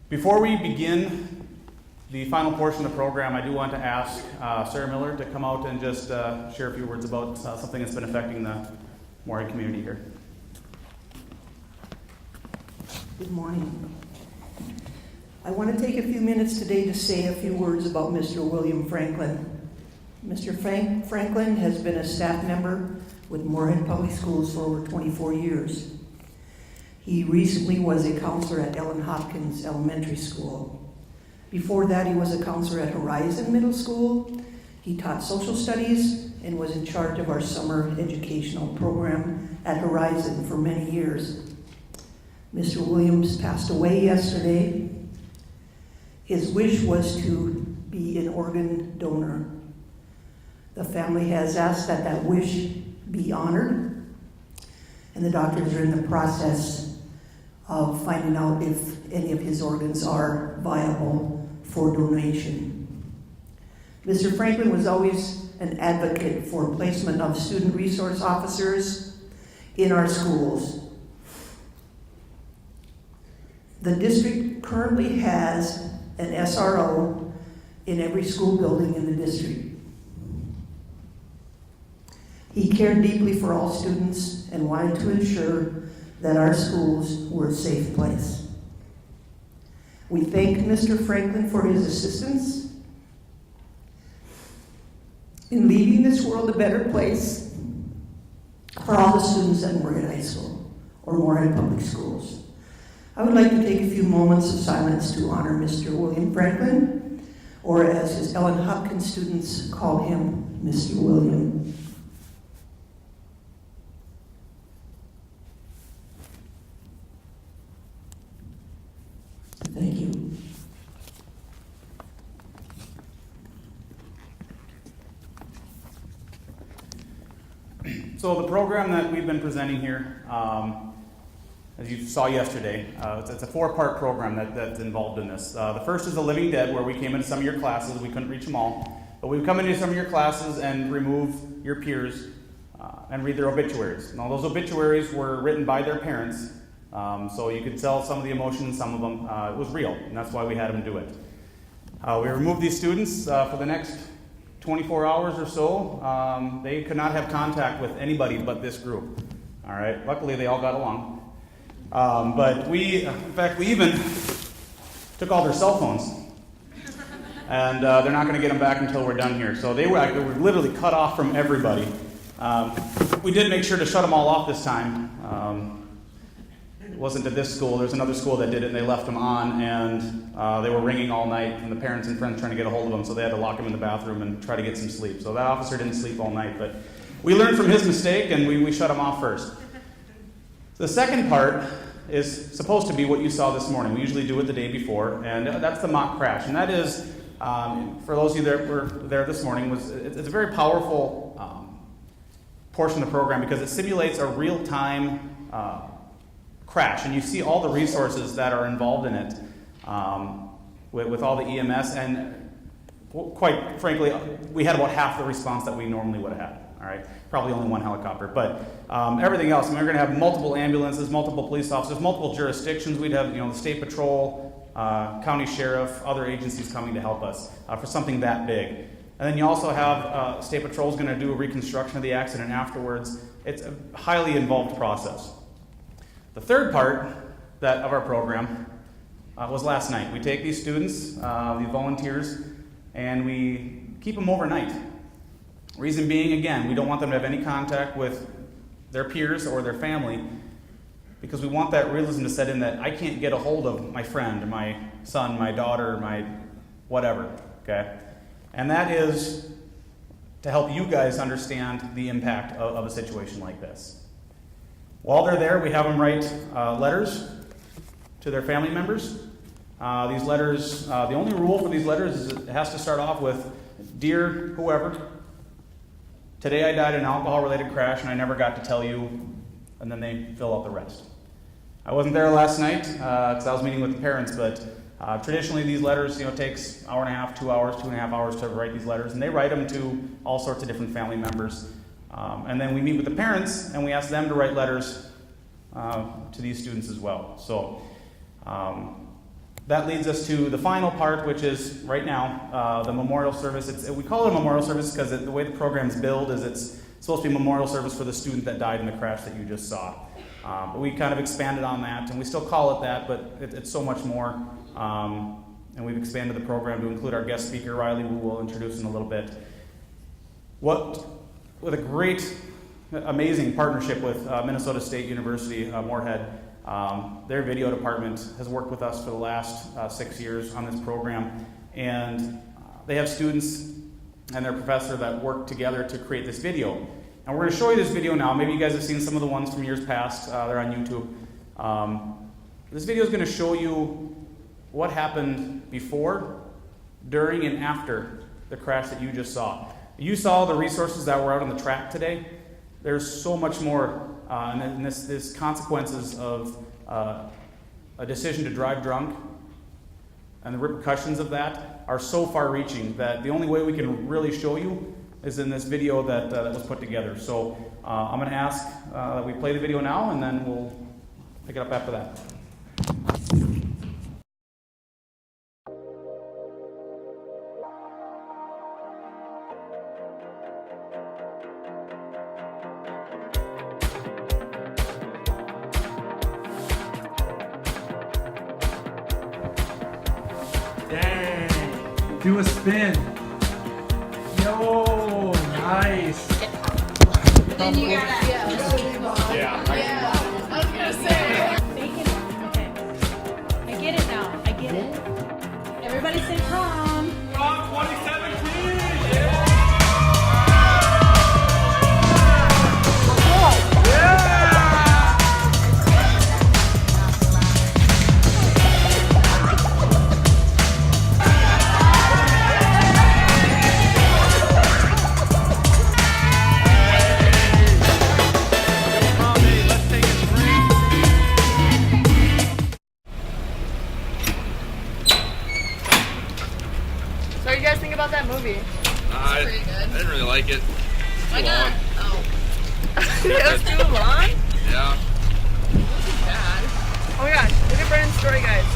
Before we begin the final portion of the program, I do want to ask Sarah Miller to come out and just share a few words about something that's been affecting the Moorhead community here. Good morning. I want to take a few minutes today to say a few words about Mr. William Franklin. Mr. Franklin has been a staff member with Moorhead Public Schools for over 24 years. He recently was a counselor at Ellen Hopkins Elementary School. Before that, he was a counselor at Horizon Middle School. He taught social studies and was in charge of our summer educational program at Horizon for many years. Mr. Williams passed away yesterday. His wish was to be an organ donor. The family has asked that that wish be honored, and the doctors are in the process of finding out if any of his organs are viable for donation. Mr. Franklin was always an advocate for placement of student resource officers in our schools. The district currently has an SRO in every school building in the district. He cared deeply for all students and wanted to ensure that our schools were a safe place. We thank Mr. Franklin for his assistance in leaving this world a better place for all the students at Moorhead High School or Moorhead Public Schools. I would like to take a few moments of silence to honor Mr. William Franklin, or as his Ellen Hopkins students call him, Mr. William. Thank you. So the program that we've been presenting here, as you saw yesterday, it's a four-part program that's involved in this. The first is the Living Dead, where we came into some of your classes. We couldn't reach them all, but we've come into some of your classes and remove your peers and read their obituaries. Now, those obituaries were written by their parents, so you could tell some of the emotion in some of them. It was real, and that's why we had them do it. We removed these students for the next 24 hours or so. They could not have contact with anybody but this group. All right. Luckily, they all got along. But in fact, we even took all their cell phones, and they're not going to get them back until we're done here. So they were literally cut off from everybody. We did make sure to shut them all off this time. It wasn't at this school. There's another school that did it, and they left them on, and they were ringing all night, and the parents and friends trying to get a hold of them, so they had to lock them in the bathroom and try to get some sleep. So that officer didn't sleep all night, but we learned from his mistake, and we shut him off first. The second part is supposed to be what you saw this morning. We usually do it the day before, and that's the mock crash. And that is, for those of you that were there this morning, it's a very powerful portion of the program because it simulates a real-time crash, and you see all the resources that are involved in it with all the EMS, and quite frankly, we had about half the response that we normally would have had. All right, probably only one helicopter, but everything else. I mean, we're going to have multiple ambulances, multiple police officers, multiple jurisdictions. We'd have, the state patrol, county sheriff, other agencies coming to help us for something that big. And then you also have state patrol is going to do a reconstruction of the accident afterwards. It's a highly involved process. The third part of our program was last night. We take these students, these volunteers, and we keep them overnight. Reason being, again, we don't want them to have any contact with their peers or their family because we want that realism to set in that I can't get a hold of my friend, my son, my daughter, my whatever, okay? And that is to help you guys understand the impact of a situation like this. While they're there, we have them write letters to their family members. These letters, the only rule for these letters is it has to start off with, "Dear whoever, today I died in an alcohol-related crash and I never got to tell you," and then they fill out the rest. I wasn't there last night because I was meeting with the parents, but traditionally these letters, takes an hour and a half, 2 hours, 2.5 hours to write these letters, and they write them to all sorts of different family members. And then we meet with the parents and we ask them to write letters to these students as well. So That leads us to the final part, which is right now, the memorial service. We call it a memorial service because the way the program's billed is it's supposed to be a memorial service for the student that died in the crash that you just saw. But we kind of expanded on that, and we still call it that, but it's so much more. And we've expanded the program to include our guest speaker, Riley, who we'll introduce in a little bit. With a great, amazing partnership with Minnesota State University, Moorhead. Their video department has worked with us for the last 6 years on this program, and they have students and their professor that work together to create this video. And we're going to show you this video now. Maybe you guys have seen some of the ones from years past. They're on YouTube. This video is going to show you what happened before, during, and after the crash that you just saw. You saw the resources that were out on the track today. There's so much more, and this consequences of a decision to drive drunk, and the repercussions of that are so far-reaching that the only way we can really show you is in this video that was put together. So I'm going to ask that we play the video now, and then we'll pick it up after that. Dang. Do a spin. Yo, nice. Then you gotta, yeah. I was gonna say. Bacon. Okay. I get it now. I get it. Everybody say prom. Prom 2017. So what do you guys think about that movie? I didn't really like it. Why Too not? long. Oh. It was too long? Yeah. Bad. Oh my gosh, look at Brandon's story, guys.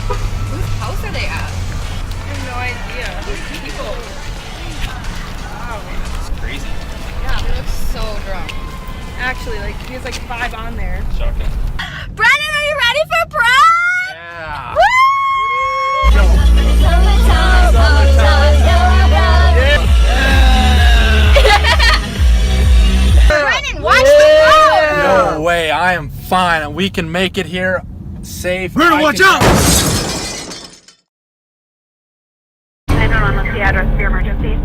Whose house are they at? I have no idea. Who's people? Wow. Crazy. Yeah, they look so drunk. Actually, like, he has like 5 on there. Shocking. Brandon, are you ready for prom? Yeah. Brandon, watch the road! No way, I am fine. We can make it here safe. Watch out! 911, what's the address for your emergency?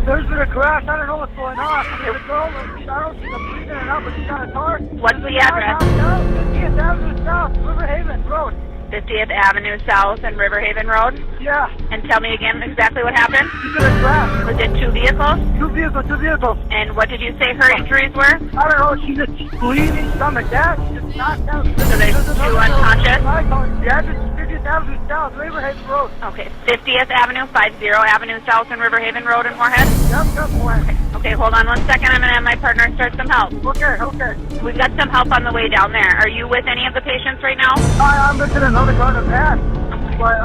There's been a crash. I don't know what's going on. There's a girl, I don't see them breathing it up, but she's got a car. What's the address? 50th Avenue South, Riverhaven Road. 50th Avenue South and Riverhaven Road. Yeah, And tell me again exactly what happened. she's in a crash. Was it 2 vehicles? Two vehicles. And what did you say her injuries were? I don't know, she's just bleeding, stomach gas. She's just knocked out. So there's 2 unconscious? Yeah, this is 50th Avenue South, Riverhaven Road. Okay, 50th Avenue, 50 Avenue South and Riverhaven Road in Moorhead? Yep, boy. Okay, hold on 1 second. I'm going to have my partner start some help. Okay. We've got some help on the way down there. Are you with any of the patients right now? I'm missing another car to pass. But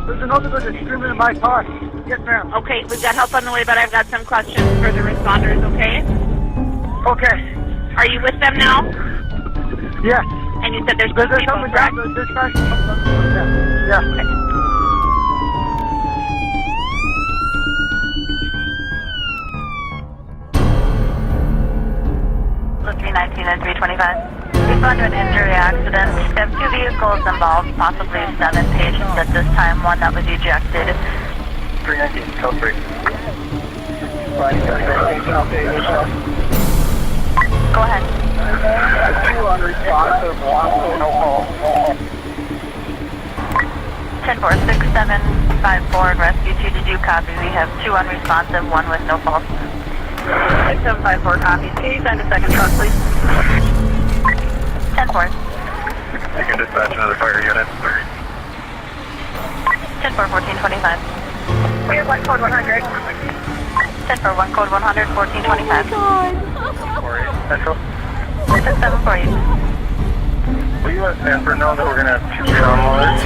there's another guy that's screaming in my car. Yes, ma'am. Okay, we've got help on the way, but I've got some questions for the responders, okay? Okay. Are you with them now? Yeah. And you said there's 2 There's people, something correct? down. There's crash. Yeah. So 319 and 325. Respond to an injury accident. We have 2 vehicles involved, possibly 7 patients at this time, one that was ejected. 319, code 3. Go ahead. 2 unresponsive, no call. 10-4-6-7-5-4 and rescue 2, did you copy? We have 2 unresponsive, 1 with no pulse. 6754 copies. Can you send a second truck, please? 10-4. I can dispatch another fire unit. 10-4-1425. We have 1 code 100. 10-4-1 code 100, 1425. Central. 6748. Will you let Sanford know that we're going to have 2 downloads?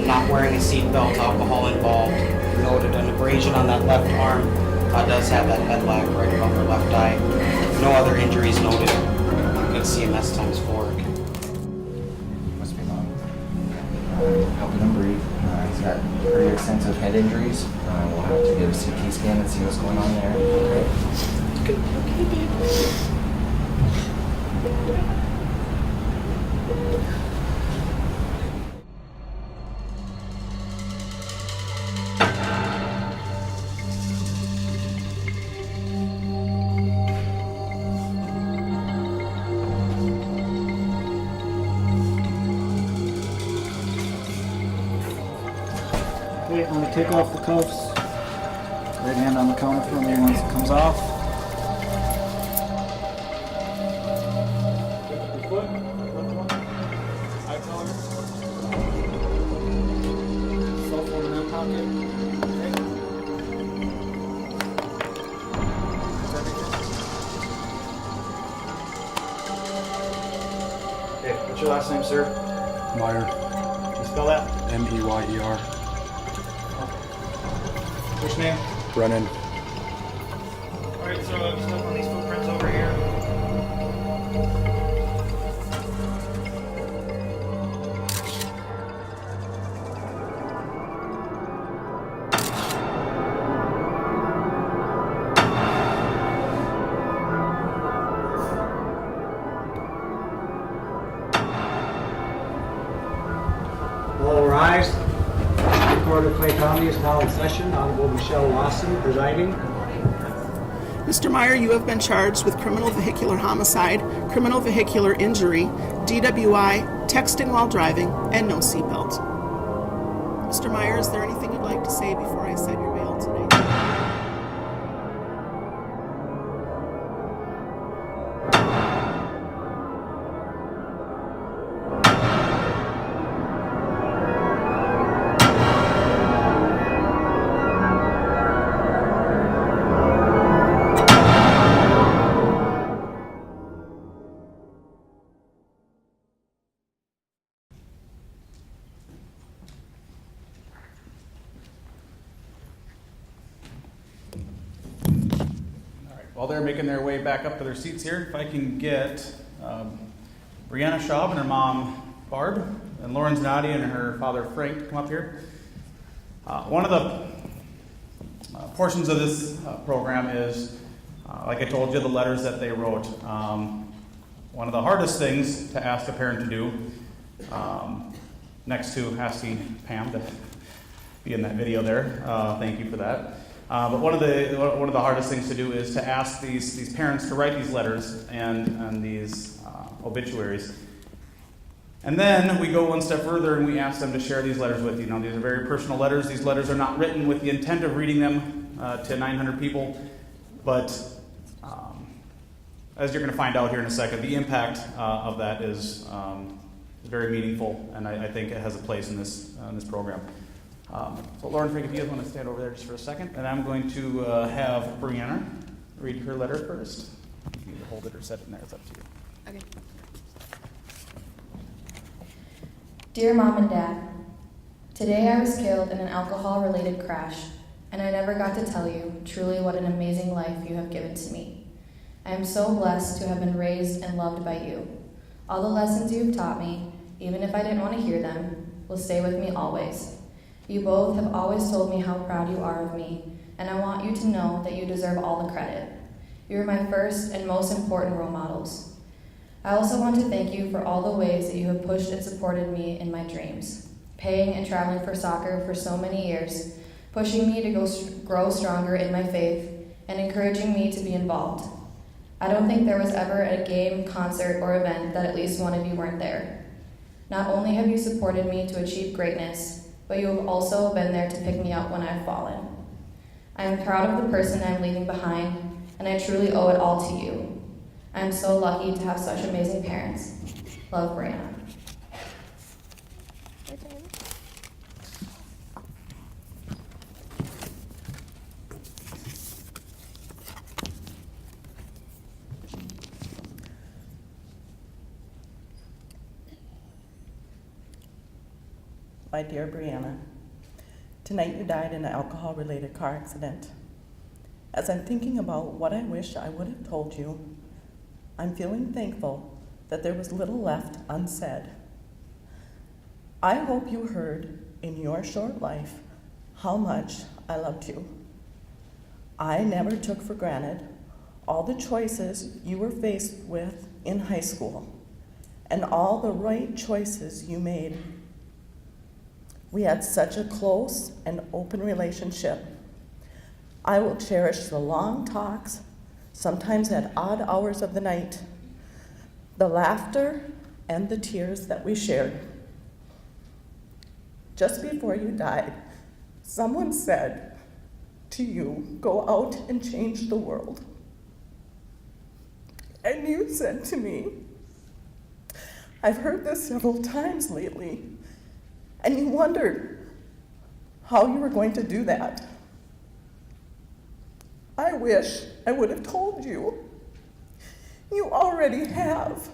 Not wearing a seatbelt, alcohol involved, noted an abrasion on that left arm, does have that head lag right above her left eye. No other injuries noted. Good CMS times 4. Must be mom. Helping him breathe. He's got pretty extensive head injuries. We'll have to get a CT scan and see what's going on there. Okay, I'm gonna take off the cuffs. Right hand on the counter for me once it comes off. Your foot, left one, eye collar. Cell phone in that pocket. Okay. Okay, what's your last name, sir? Meyer. Can you spell that? M-E-Y-E-R. First name? Brennan. Alright, so just look on these footprints over here. All rise. The Court of Clay County is now in session. Honorable Michelle Lawson presiding. Mr. Meyer, you have been charged with criminal vehicular homicide, criminal vehicular injury, DWI, texting while driving, and no seatbelt. Mr. Meyer, is there anything you'd like to say before I set your bail today? While they're making their way back up to their seats here, if I can get Brianna Schaub and her mom, Barb, and Lauren Znadi and her father, Frank, to come up here. One of the portions of this program is, like I told you, the letters that they wrote. One of the hardest things to ask a parent to do, next to asking Pam to be in that video there. Thank you for that. But one of the hardest things to do is to ask these parents to write these letters and these obituaries. And then we go one step further and we ask them to share these letters with you. Now, these are very personal letters. These letters are not written with the intent of reading them to 900 people, but as you're going to find out here in a second, the impact of that is very meaningful, and I think it has a place in this program. So Lauren, Frank, if you guys want to stand over there just for a second, and I'm going to have Brianna read her letter first. You can either hold it or set it in there, it's up to you. Okay. Dear Mom and Dad, today I was killed in an alcohol-related crash, and I never got to tell you truly what an amazing life you have given to me. I am so blessed to have been raised and loved by you. All the lessons you have taught me, even if I didn't want to hear them, will stay with me always. You both have always told me how proud you are of me, and I want you to know that you deserve all the credit. You are my first and most important role models. I also want to thank you for all the ways that you have pushed and supported me in my dreams, paying and traveling for soccer for so many years, pushing me to grow stronger in my faith, and encouraging me to be involved. I don't think there was ever a game, concert, or event that at least one of you weren't there. Not only have you supported me to achieve greatness, but you have also been there to pick me up when I've fallen. I am proud of the person I am leaving behind, and I truly owe it all to you. I am so lucky to have such amazing parents. Love, Brianna. my dear Brianna. Tonight you died in an alcohol-related car accident. As I'm thinking about what I wish I would have told you, I'm feeling thankful that there was little left unsaid. I hope you heard in your short life how much I loved you. I never took for granted all the choices you were faced with in high school and all the right choices you made. We had such a close and open relationship. I will cherish the long talks, sometimes at odd hours of the night, the laughter and the tears that we shared. Just before you died, someone said to you, "Go out and change the world." And you said to me, I've heard this several times lately, and you wondered how you were going to do that. I wish I would have told you. You already have.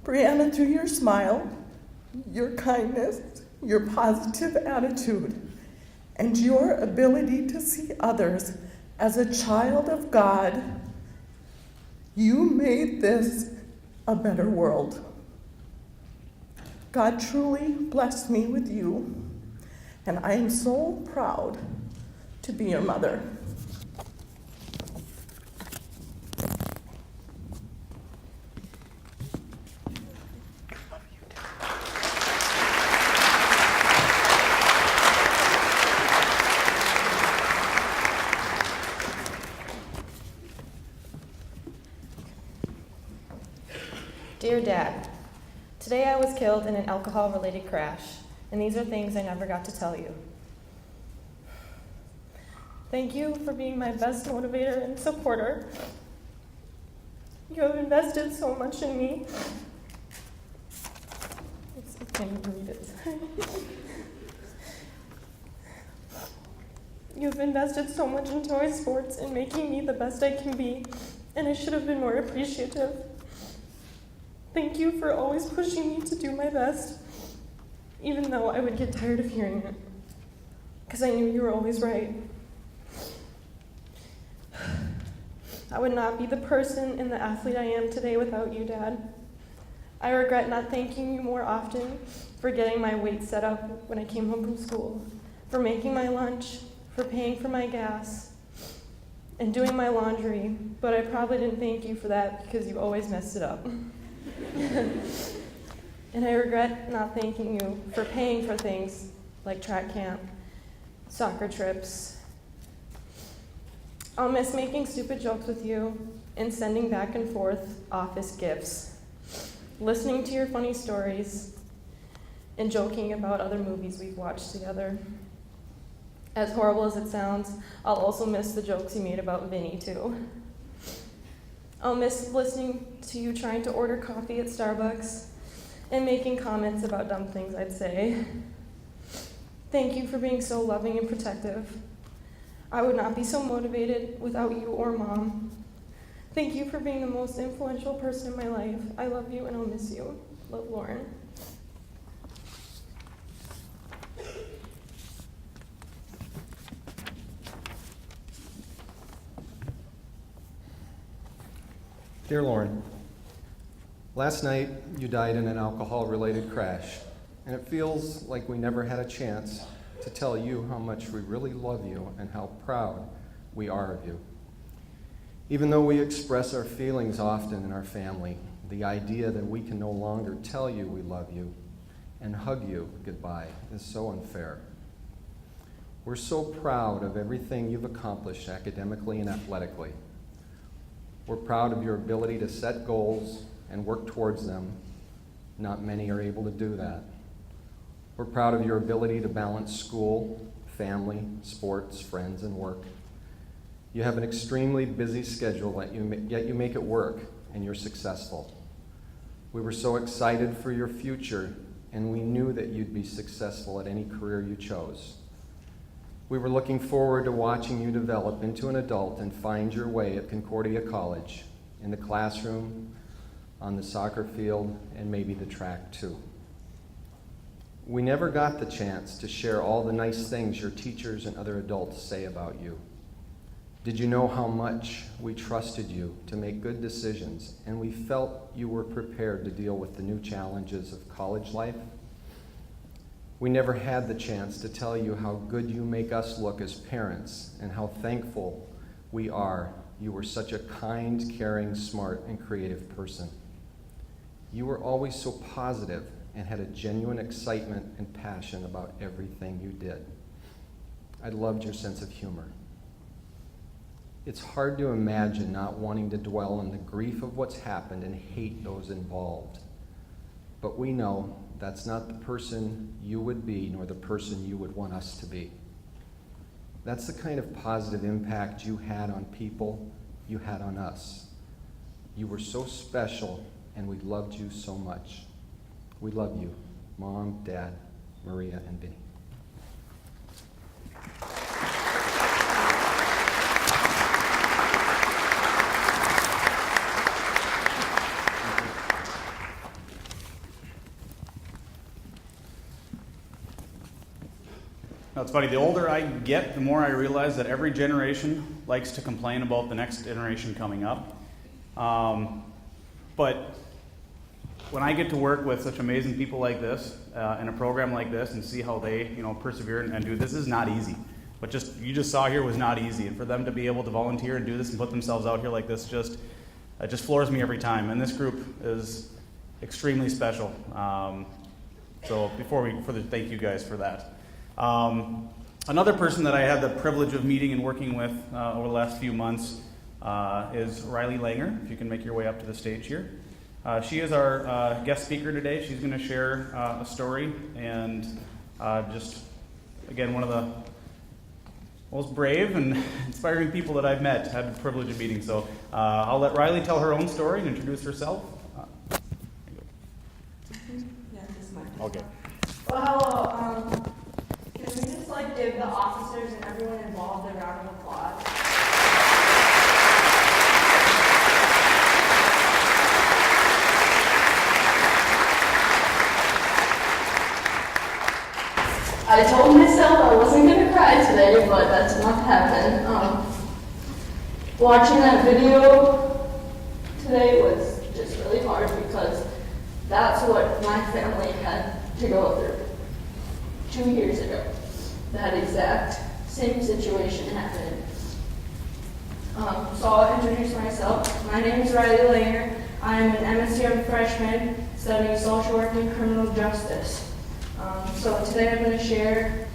Brianna, through your smile, your kindness, your positive attitude, and your ability to see others as a child of God, you made this a better world. God truly blessed me with you, and I am so proud to be your mother. Dear Dad, today I was killed in an alcohol-related crash, and these are things I never got to tell you. Thank you for being my best motivator and supporter. You have invested so much in me. I can't even read it. You've invested so much in toy sports and making me the best I can be, and I should have been more appreciative. Thank you for always pushing me to do my best, even though I would get tired of hearing it, because I knew you were always right. I would not be the person and the athlete I am today without you, Dad. I regret not thanking you more often for getting my weight set up when I came home from school, for making my lunch, for paying for my gas, and doing my laundry, but I probably didn't thank you for that because you always messed it up. And I regret not thanking you for paying for things like track camp, soccer trips. I'll miss making stupid jokes with you and sending back and forth office gifts, listening to your funny stories, and joking about other movies we've watched together. As horrible as it sounds, I'll also miss the jokes you made about Vinny, too. I'll miss listening to you trying to order coffee at Starbucks and making comments about dumb things I'd say. Thank you for being so loving and protective. I would not be so motivated without you or Mom. Thank you for being the most influential person in my life. I love you and I'll miss you. Love, Lauren. Dear Lauren, last night you died in an alcohol-related crash, and it feels like we never had a chance to tell you how much we really love you and how proud we are of you. Even though we express our feelings often in our family, the idea that we can no longer tell you we love you and hug you goodbye is so unfair. We're so proud of everything you've accomplished academically and athletically. We're proud of your ability to set goals and work towards them. Not many are able to do that. We're proud of your ability to balance school, family, sports, friends, and work. You have an extremely busy schedule, yet you make it work, and you're successful. We were so excited for your future, and we knew that you'd be successful at any career you chose. We were looking forward to watching you develop into an adult and find your way at Concordia College, in the classroom, on the soccer field, and maybe the track too. We never got the chance to share all the nice things your teachers and other adults say about you. Did you know how much we trusted you to make good decisions, and we felt you were prepared to deal with the new challenges of college life? We never had the chance to tell you how good you make us look as parents and how thankful we are you were such a kind, caring, smart, and creative person. You were always so positive and had a genuine excitement and passion about everything you did. I loved your sense of humor. It's hard to imagine not wanting to dwell on the grief of what's happened and hate those involved. But we know that's not the person you would be, nor the person you would want us to be. That's the kind of positive impact you had on people, you had on us. You were so special, and we loved you so much. We love you, Mom, Dad, Maria, and Vinny. Now, it's funny, the older I get, the more I realize that every generation likes to complain about the next generation coming up. But when I get to work with such amazing people like this, in a program like this, and see how they, persevere and do this is not easy. What you just saw here was not easy, and for them to be able to volunteer and do this and put themselves out here like this it just floors me every time. And this group is extremely special. So thank you guys for that. Another person that I had the privilege of meeting and working with over the last few months is Riley Langer. If you can make your way up to the stage here. She is our guest speaker today. She's going to share a story, and just, again, one of the most brave and inspiring people that I've met, had the privilege of meeting. So I'll let Riley tell her own story and introduce herself. Okay. Well, hello. Can we just give the officers and everyone involved a round of applause? I told myself I wasn't going to cry today, but that's not happening. Watching that video today was just really hard because that's what my family had to go through 2 years ago. That exact same situation happened. So I'll introduce myself. My name is Riley Langer. I'm an MSU freshman studying social work and criminal justice. So today I'm going to share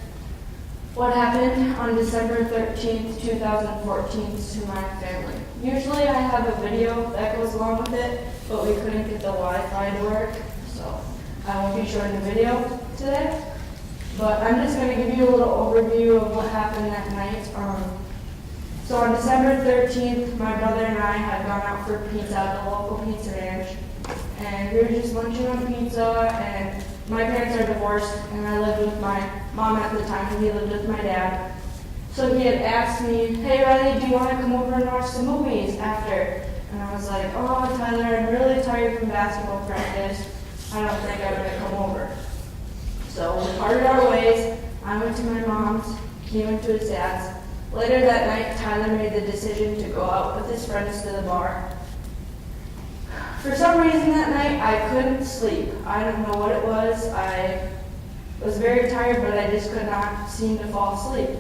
what happened on December 13th, 2014 to my family. Usually I have a video that goes along with it, but we couldn't get the Wi-Fi to work, so I won't be showing the video today. But I'm just going to give you a little overview of what happened that night. So on December 13th, my brother and I had gone out for pizza at the local pizza ranch, and we were just munching on pizza, and my parents are divorced, and I lived with my mom at the time, and he lived with my dad. So he had asked me, hey Riley, do you want to come over and watch some movies after? And I was like, oh Tyler, I'm really tired from basketball practice. I don't think I'm going to come over. So we parted our ways. I went to my mom's, he went to his dad's. Later that night, Tyler made the decision to go out with his friends to the bar. For some reason that night, I couldn't sleep. I don't know what it was. I was very tired, but I just could not seem to fall asleep.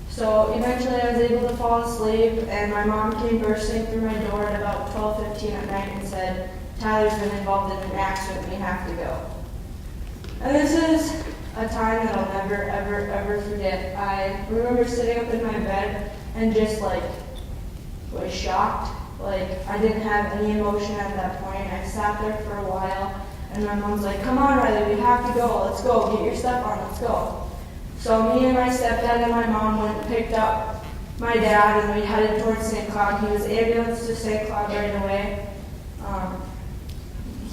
So eventually I was able to fall asleep, and my mom came bursting through my door at about 12:15 at night and said, Tyler's been involved in an accident, we have to go. And this is a time that I'll never, ever, ever forget. I remember sitting up in my bed and just was shocked. I didn't have any emotion at that point. I sat there for a while, and my mom's like, come on, Riley, we have to go. Let's go. Get your stuff on. Let's go. So me and my stepdad and my mom went and picked up my dad, and we headed towards St. Cloud. He was ambulanced to St. Cloud right away.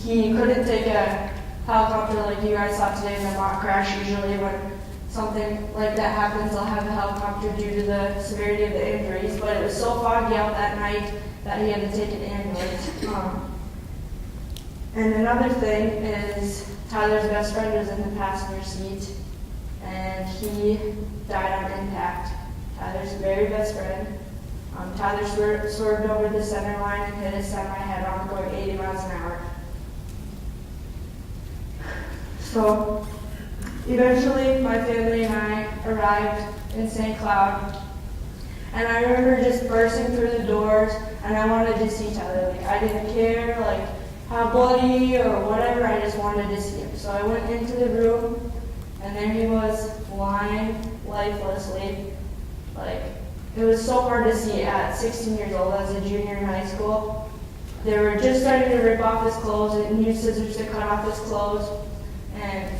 He couldn't take a helicopter like you guys saw today in the mock crash. Usually when something like that happens, I'll have a helicopter due to the severity of the injuries, but it was so foggy out that night that he had to take an ambulance. And another thing is Tyler's best friend was in the passenger seat, and he died on impact. Tyler's very best friend. Tyler swerved over the center line and hit his semi head-on going 80 miles an hour. So eventually my family and I arrived in St. Cloud, and I remember just bursting through the doors, and I wanted to see Tyler. Like, I didn't care like how bloody or whatever, I just wanted to see him. So I went into the room, and there he was lying lifelessly. Like, it was so hard to see at 16 years old as a junior in high school. They were just starting to rip off his clothes and use scissors to cut off his clothes. And,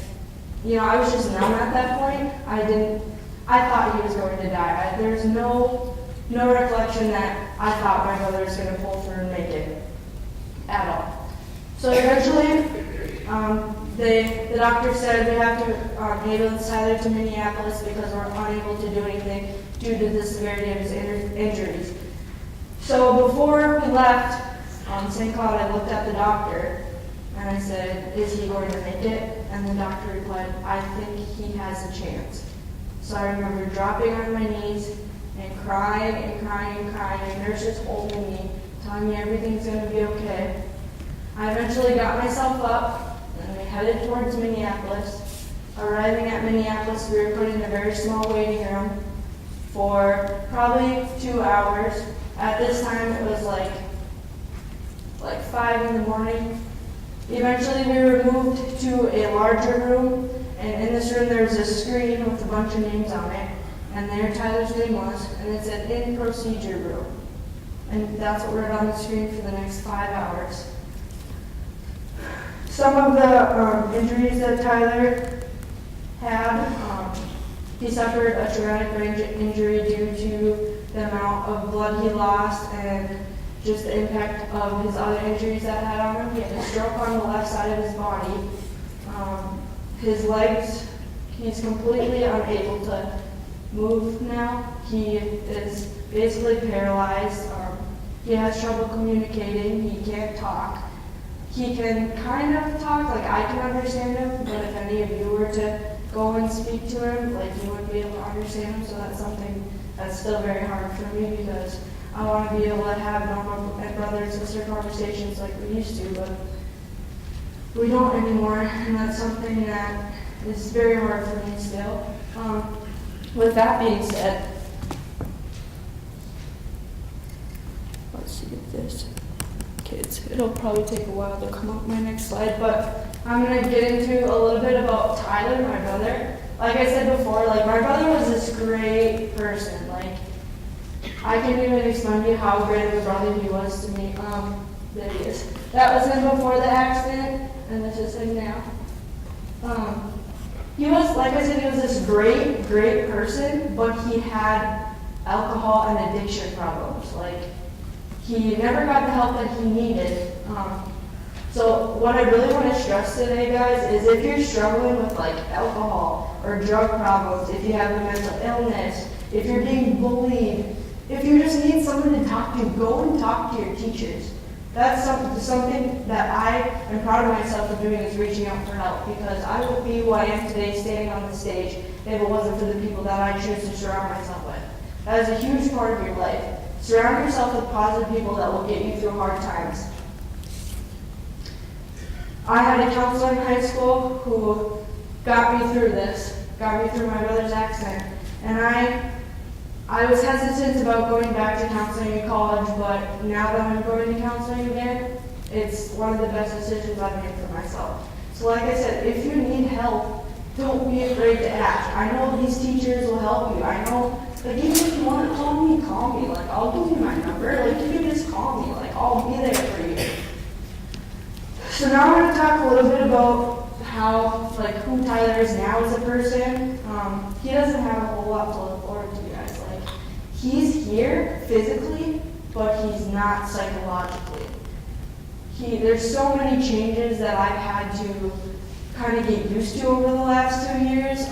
you know, I was just numb at that point. I thought he was going to die. There's no recollection that I thought my brother was going to pull through and make it at all. So eventually, the doctor said we have to ambulance Tyler to Minneapolis because we're unable to do anything due to the severity of his injuries. So before we left St. Cloud, I looked at the doctor and I said, "Is he going to make it?" And the doctor replied, "I think he has a chance." So I remember dropping on my knees and crying and crying and crying, and nurses holding me, telling me everything's going to be okay. I eventually got myself up and we headed towards Minneapolis. Arriving at Minneapolis, we were put in a very small waiting room for probably 2 hours. At this time, it was like 5 in the morning. Eventually, we were moved to a larger room, and in this room there was a screen with a bunch of names on it, and there Tyler's name was, and it said "in procedure room." And that's what read on the screen for the next 5 hours. Some of the injuries that Tyler had, he suffered a traumatic brain injury due to the amount of blood he lost and just the impact of his other injuries that had on him. He had a stroke on the left side of his body. His legs, he's completely unable to move now. He is basically paralyzed. He has trouble communicating. He can't talk. He can kind of talk, like I can understand him, but if any of you were to go and speak to him, like you wouldn't be able to understand him, so that's something that's still very hard for me because I want to be able to have normal brother and sister conversations like we used to, but we don't anymore, and that's something that is very hard for me still. With that being said, let's see if this, kids, it'll probably take a while to come up my next slide, but I'm going to get into a little bit about Tyler, my brother. Like I said before, like my brother was this great person. Like I can't even explain to you how great of a brother he was to me. There he is. That was him before the accident, and this is him now. He was, like I said, he was this great, great person, but he had alcohol and addiction problems. Like he never got the help that he needed. So what I really want to stress today, guys, is if you're struggling with like alcohol or drug problems, if you have a mental illness, if you're being bullied, if you just need someone to talk to, go and talk to your teachers. That's something that I am proud of myself for doing, is reaching out for help, because I would be who I am today standing on the stage if it wasn't for the people that I choose to surround myself with. That is a huge part of your life. Surround yourself with positive people that will get you through hard times. I had a counselor in high school who got me through this, got me through my brother's accident. And I was hesitant about going back to counseling in college, but now that I'm going to counseling again, it's one of the best decisions I've made for myself. So like I said, if you need help, don't be afraid to ask. I know these teachers will help you. I know, like even if you want to call me. Like I'll give you my number. Like you can just call me. Like I'll be there for you. So now I'm going to talk a little bit about how, like, who Tyler is now as a person. He doesn't have a whole lot to look forward to, guys. Like, he's here physically, but he's not psychologically. There's so many changes that I've had to kind of get used to over the last 2 years.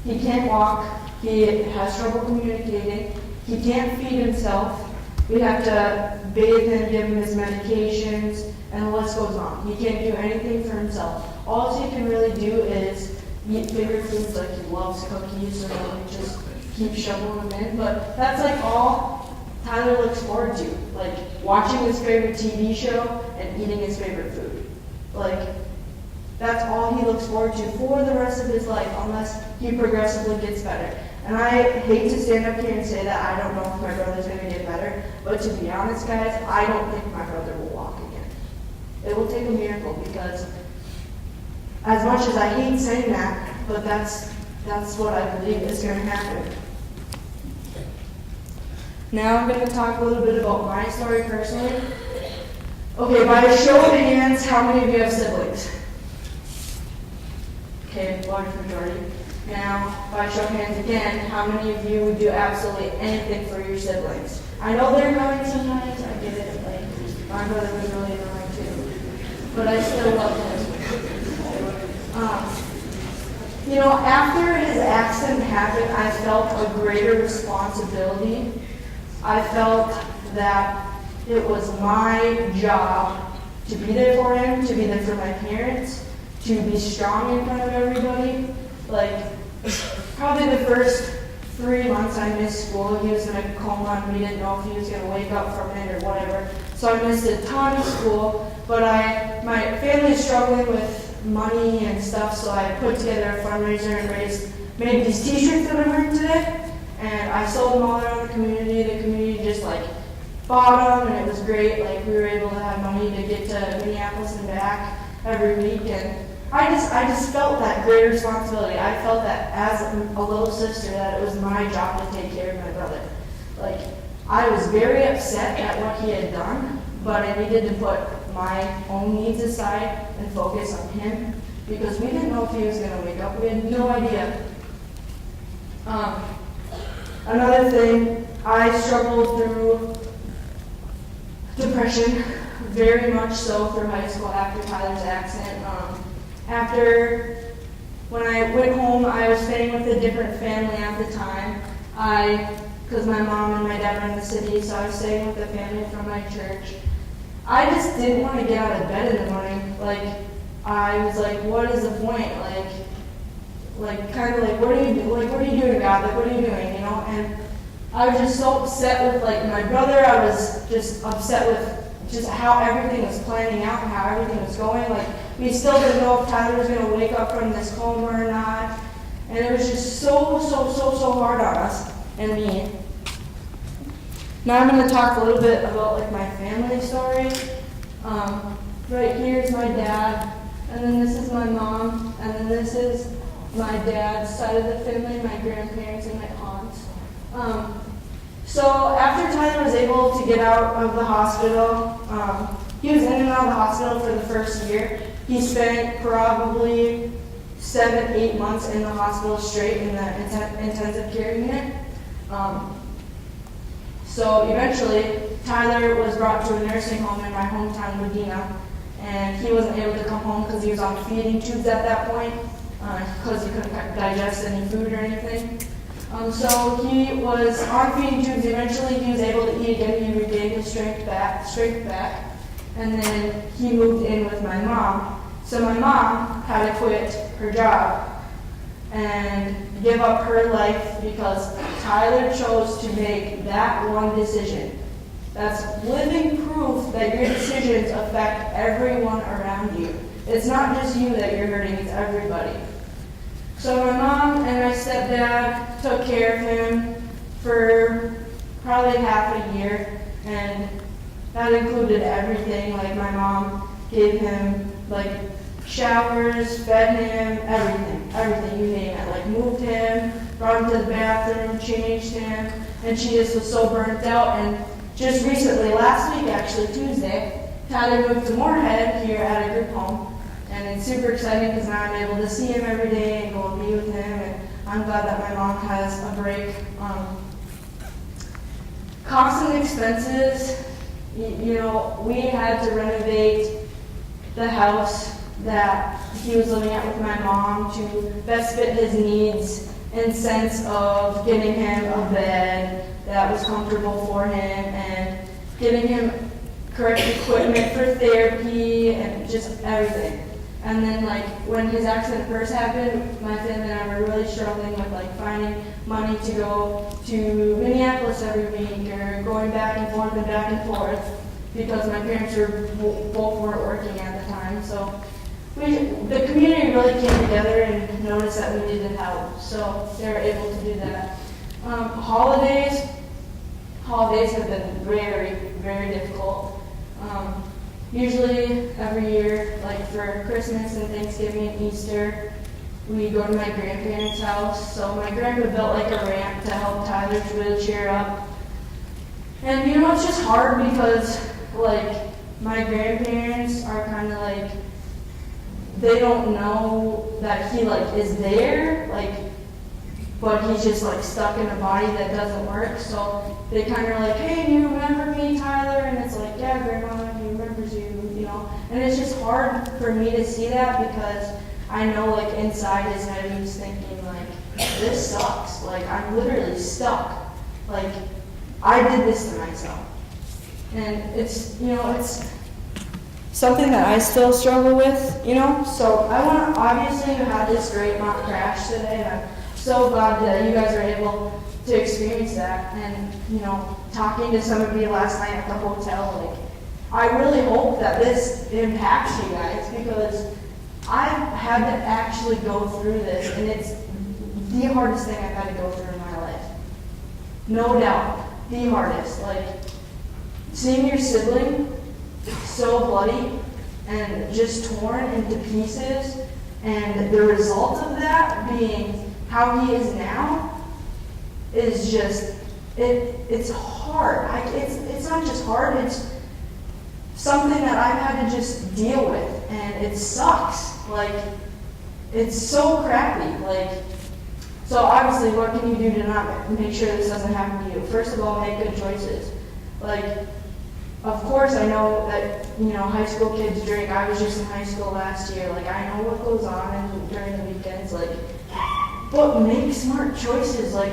He can't walk. He has trouble communicating. He can't feed himself. We have to bathe him, give him his medications, and the list goes on. He can't do anything for himself. All he can really do is eat finger foods, like he loves cookies, so we just keep shoveling them in. But that's like all Tyler looks forward to, like watching his favorite TV show and eating his favorite food. Like, that's all he looks forward to for the rest of his life, unless he progressively gets better. And I hate to stand up here and say that I don't know if my brother's going to get better, but to be honest, guys, I don't think my brother will walk again. It will take a miracle, because as much as I hate saying that, but that's what I believe is going to happen. Now I'm going to talk a little bit about my story personally. Okay, by a show of hands, how many of you have siblings? Okay, large majority. Now, by show of hands again, how many of you would do absolutely anything for your siblings? I know they're annoying sometimes, I get it, like, my brother was really annoying too, but I still love him. You know, after his accident happened, I felt a greater responsibility. I felt that it was my job to be there for him, to be there for my parents, to be strong in front of everybody. Like, probably the first 3 months I missed school, he was in a coma and we didn't know if he was going to wake up from it or whatever. So I missed a ton of school, but my family is struggling with money and stuff, so I put together a fundraiser and made these t-shirts that I'm wearing today. And I sold them all around the community. The community just like bought them, and it was great. Like, we were able to have money to get to Minneapolis and back every week, and I just felt that great responsibility. I felt that as a little sister, that it was my job to take care of my brother. Like, I was very upset at what he had done, but I needed to put my own needs aside and focus on him, because we didn't know if he was going to wake up. We had no idea. Another thing, I struggled through depression, very much so through high school after Tyler's accident. When I went home, I was staying with a different family at the time. Because my mom and my dad were in the city, so I was staying with a family from my church. I just didn't want to get out of bed in the morning. Like, I was like, what is the point? Kind of like, what are you doing, God? Like, what are you doing, you know? And I was just so upset with, like, my brother. I was just upset with just how everything was planning out and how everything was going. Like, we still didn't know if Tyler was going to wake up from this coma or not. And it was just so hard on us and me. Now I'm going to talk a little bit about, like, my family story. Right here is my dad, and then this is my mom, and then this is my dad's side of the family, my grandparents and my aunts. So after Tyler was able to get out of the hospital, he was in and out of the hospital for the first year. He spent probably 7-8 months in the hospital straight in the intensive care unit. So eventually, Tyler was brought to a nursing home in my hometown, Medina, and he wasn't able to come home because he was on feeding tubes at that point, because he couldn't digest any food or anything. So he was on feeding tubes. Eventually, he was able to eat again. He regained his strength back, and then he moved in with my mom. So my mom had to quit her job and give up her life because Tyler chose to make that one decision. That's living proof that your decisions affect everyone around you. It's not just you that you're hurting, it's everybody. So my mom and my stepdad took care of him for probably half a year, and that included everything. Like, my mom gave him, like, showers, fed him, everything, you name it. Like, moved him, brought him to the bathroom, changed him, and she just was so burnt out. And just recently, last week actually, Tuesday, Tyler moved to Moorhead here at a group home. And it's super exciting because now I'm able to see him every day and go and be with him. And I'm glad that my mom has a break. Constant expenses, you know, we had to renovate the house that he was living at with my mom to best fit his needs in sense of getting him a bed that was comfortable for him and getting him correct equipment for therapy and just everything. And then like when his accident first happened, my family and I were really struggling with like finding money to go to Minneapolis every week or going back and forth because my parents both weren't working at the time. So the community really came together and noticed that we needed help. So they were able to do that. Holidays have been very, very difficult. Usually every year, like for Christmas and Thanksgiving and Easter, we go to my grandparents' house. So my grandpa built like a ramp to help Tyler's wheelchair up. And you know, it's just hard because like my grandparents are kind of like, they don't know that he like is there, like, but he's just like stuck in a body that doesn't work. So they kind of are like, hey, do you remember me, Tyler? And it's like, yeah, Grandma, he remembers you, you know. And it's just hard for me to see that because I know like inside his head he's thinking like, this sucks. Like I'm literally stuck. Like I did this to myself. And it's, you know, it's something that I still struggle with, you know. So I want to, obviously you had this great mock crash today, and I'm so glad that you guys are able to experience that. And, you know, talking to some of you last night at the hotel, like, I really hope that this impacts you guys because I've had to actually go through this, and it's the hardest thing I've had to go through in my life. No doubt, the hardest. Like, seeing your sibling so bloody and just torn into pieces, and the result of that being how he is now is just, it's hard. It's not just hard, it's something that I've had to just deal with, and it sucks. Like, it's so crappy. Like, so obviously what can you do to not make sure this doesn't happen to you? First of all, make good choices. Like, of course, I know that, you know, high school kids drink. I was just in high school last year. Like, I know what goes on during the weekends. Like, but make smart choices. Like,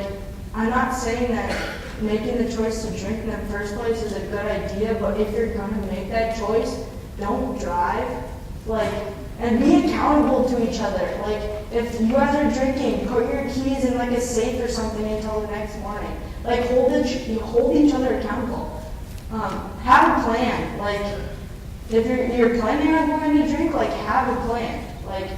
I'm not saying that making the choice to drink in the first place is a good idea, but if you're going to make that choice, don't drive. Like, and be accountable to each other. Like, if you guys are drinking, put your keys in like a safe or something until the next morning. Like, hold each other accountable. Have a plan. Like, if you're planning on going to drink, like, have a plan. Like,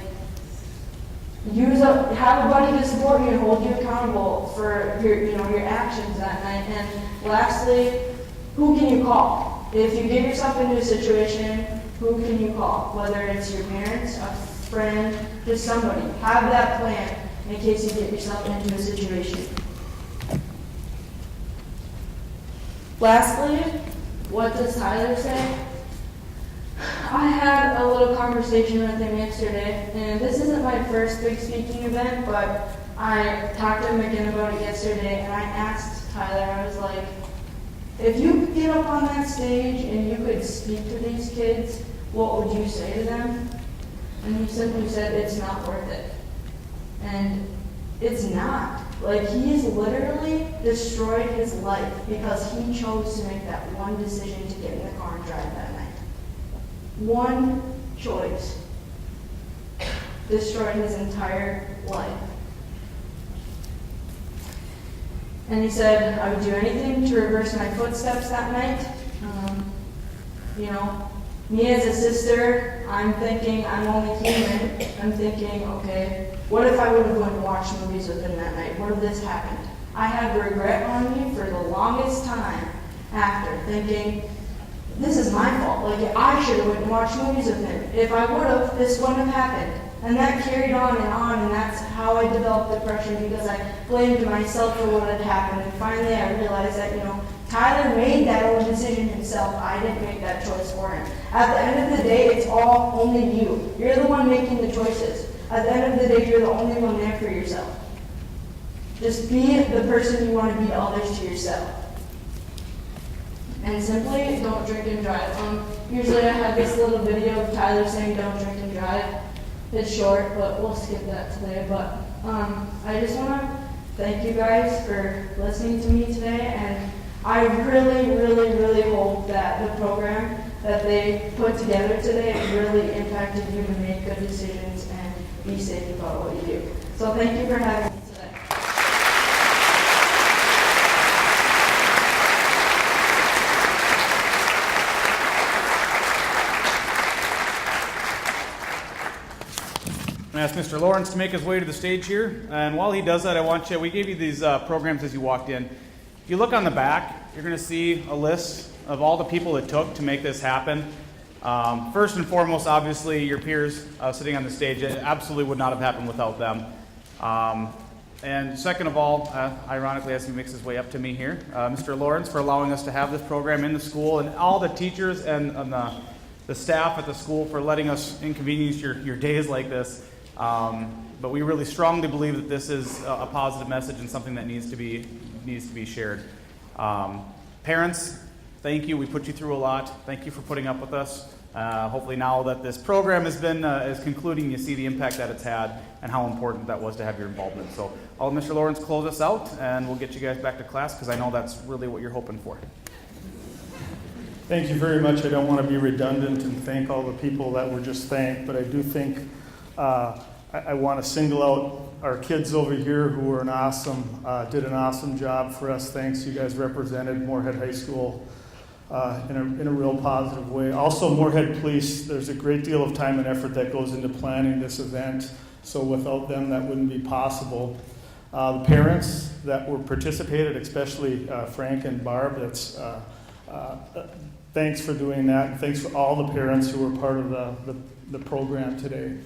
have a buddy to support you and hold you accountable for your actions that night. And lastly, who can you call? If you get yourself into a situation, who can you call? Whether it's your parents, a friend, just somebody. Have that plan in case you get yourself into a situation. Lastly, what does Tyler say? I had a little conversation with him yesterday, and this isn't my first big speaking event, but I talked to him again about it yesterday, and I asked Tyler, I was like, if you could get up on that stage and you could speak to these kids, what would you say to them? And he simply said, it's not worth it. And it's not. Like, he's literally destroyed his life because he chose to make that one decision to get in the car and drive that night. One choice destroyed his entire life. And he said, I would do anything to reverse my footsteps that night. You know, me as a sister, I'm thinking, I'm only human. I'm thinking, okay, what if I would have went and watched movies with him that night? What if this happened? I had regret on me for the longest time after, thinking, this is my fault. Like, I should have went and watched movies with him. If I would have, this wouldn't have happened. And that carried on, and that's how I developed depression, because I blamed myself for what had happened. And finally, I realized that, you know, Tyler made that own decision himself. I didn't make that choice for him. At the end of the day, it's all only you. You're the one making the choices. At the end of the day, you're the only one there for yourself. Just be the person you want to be to others to yourself. And simply, don't drink and drive. Usually I have this little video of Tyler saying don't drink and drive. It's short, but we'll skip that today. But I just want to thank you guys for listening to me today, and I really hope that the program that they put together today really impacted you to make good decisions and be safe about what you do. So thank you for having me today. I'm going to ask Mr. Lawrence to make his way to the stage here. And while he does that, we gave you these programs as you walked in. If you look on the back, you're going to see a list of all the people it took to make this happen. First and foremost, obviously, your peers sitting on the stage. It absolutely would not have happened without them. And second of all, ironically, as he makes his way up to me here, Mr. Lawrence for allowing us to have this program in the school, and all the teachers and the staff at the school for letting us inconvenience your days like this. But we really strongly believe that this is a positive message and something that needs to be shared. Parents, thank you. We put you through a lot. Thank you for putting up with us. Hopefully now that this program is concluding, you see the impact that it's had and how important that was to have your involvement. So I'll let Mr. Lawrence close us out, and we'll get you guys back to class because I know that's really what you're hoping for. Thank you very much. I don't want to be redundant and thank all the people that were just thanked, but I do think I want to single out our kids over here who were did an awesome job for us. Thanks. You guys represented Moorhead High School in a real positive way. Also, Moorhead Police, there's a great deal of time and effort that goes into planning this event, so without them that wouldn't be possible. The parents that were participated, especially Frank and Barb, thanks for doing that, and thanks for all the parents who were part of the program today.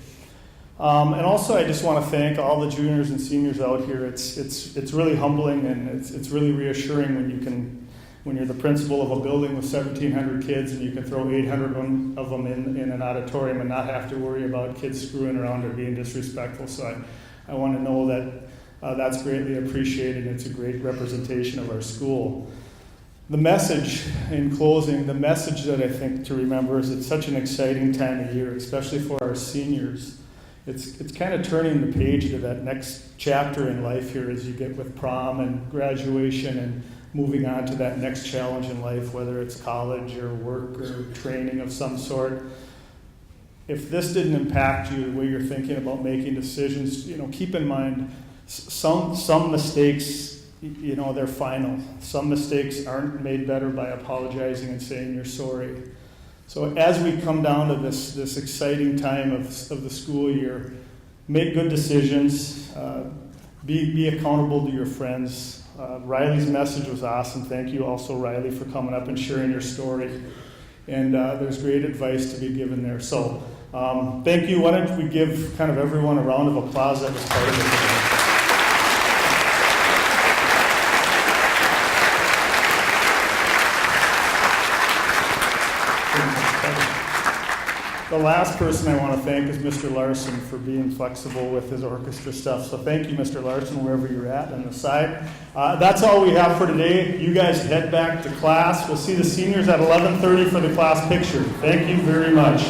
And also, I just want to thank all the juniors and seniors out here. It's really humbling, and it's really reassuring when you're the principal of a building with 1,700 kids and you can throw 800 of them in an auditorium and not have to worry about kids screwing around or being disrespectful. So I want to know that that's greatly appreciated, and it's a great representation of our school. The message, in closing, the message that I think to remember is it's such an exciting time of year, especially for our seniors. It's kind of turning the page to that next chapter in life here as you get with prom and graduation and moving on to that next challenge in life, whether it's college or work or training of some sort. If this didn't impact you the way you're thinking about making decisions, keep in mind some mistakes, they're final. Some mistakes aren't made better by apologizing and saying you're sorry. So as we come down to this exciting time of the school year, make good decisions, be accountable to your friends. Riley's message was awesome. Thank you also, Riley, for coming up and sharing your story. And there's great advice to be given there. So thank you. Why don't we give kind of everyone a round of applause that was part of it. The last person I want to thank is Mr. Larson for being flexible with his orchestra stuff. So thank you, Mr. Larson, wherever you're at on the side. That's all we have for today. You guys head back to class. We'll see the seniors at 11:30 for the class picture. Thank you very much.